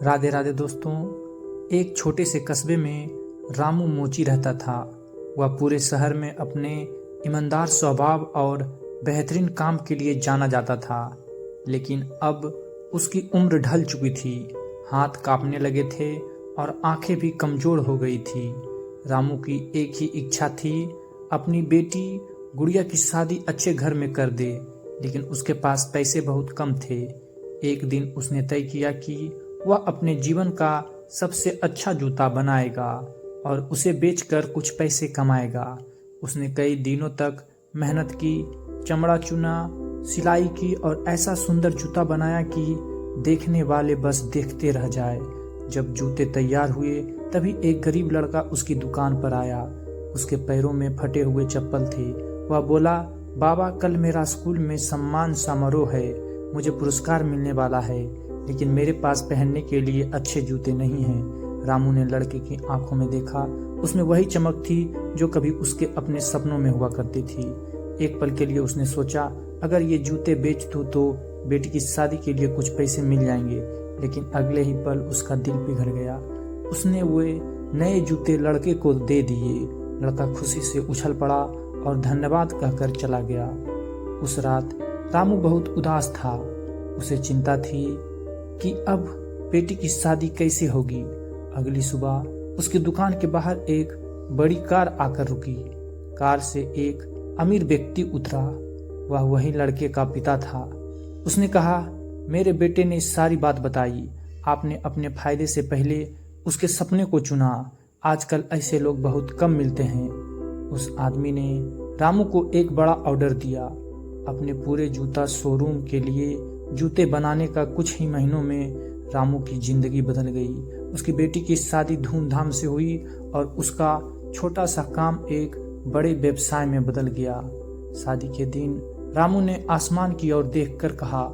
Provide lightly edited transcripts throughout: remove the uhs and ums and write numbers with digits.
राधे राधे दोस्तों। एक छोटे से कस्बे में रामू मोची रहता था। वह पूरे शहर में अपने ईमानदार स्वभाव और बेहतरीन काम के लिए जाना जाता था। लेकिन अब उसकी उम्र ढल चुकी थी, हाथ कांपने लगे थे और आंखें भी कमजोर हो गई थी। रामू की एक ही इच्छा थी, अपनी बेटी गुड़िया की शादी अच्छे घर में कर दे, लेकिन उसके पास पैसे बहुत कम थे। एक दिन उसने तय किया कि वह अपने जीवन का सबसे अच्छा जूता बनाएगा और उसे बेचकर कुछ पैसे कमाएगा। उसने कई दिनों तक मेहनत की, चमड़ा चुना, सिलाई की और ऐसा सुंदर जूता बनाया कि देखने वाले बस देखते रह जाए। जब जूते तैयार हुए तभी एक गरीब लड़का उसकी दुकान पर आया। उसके पैरों में फटे हुए चप्पल थे। वह बोला, बाबा, कल मेरा स्कूल में सम्मान समारोह है, मुझे पुरस्कार मिलने वाला है, लेकिन मेरे पास पहनने के लिए अच्छे जूते नहीं हैं। रामू ने लड़के की आंखों में देखा। उसमें वही चमक थी जो कभी उसके अपने सपनों में हुआ करती थी। एक पल के लिए उसने सोचा, अगर ये जूते बेच दूं तो बेटी की शादी के लिए कुछ पैसे मिल जाएंगे। लेकिन अगले ही पल उसका दिल पिघल गया। उसने वे नए जूते लड़के को दे दिए। लड़का खुशी से उछल पड़ा और धन्यवाद कहकर चला गया। उस रात रामू बहुत उदास था। उसे चिंता थी कि अब बेटी की शादी कैसे होगी। अगली सुबह उसकी दुकान के बाहर एक बड़ी कार आकर रुकी। कार से एक अमीर व्यक्ति उतरा। वह वही लड़के का पिता था। उसने कहा, मेरे बेटे ने सारी बात बताई। आपने अपने फायदे से पहले उसके सपने को चुना। आजकल ऐसे लोग बहुत कम मिलते हैं। उस आदमी ने रामू को एक बड़ा ऑर्डर दिया। अपने पूरे जूता शोरूम के लिए जूते बनाने का कुछ ही महीनों में रामू की जिंदगी बदल गई। उसकी बेटी की शादी धूमधाम से हुई और उसका छोटा सा काम एक बड़े व्यवसाय में बदल गया। शादी के दिन रामू ने आसमान की ओर देखकर कहा,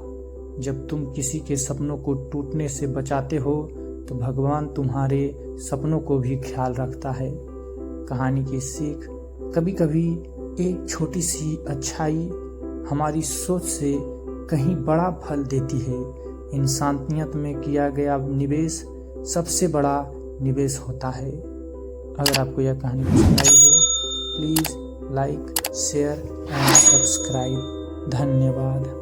जब तुम किसी के सपनों को टूटने से बचाते हो तो भगवान तुम्हारे सपनों को भी ख्याल रखता है। कहानी की सीख, कभी कभी एक छोटी सी अच्छाई हमारी सोच से कहीं बड़ा फल देती है। इंसानियत में किया गया निवेश सबसे बड़ा निवेश होता है। अगर आपको यह कहानी पसंद आई हो, please like, share and subscribe. धन्यवाद।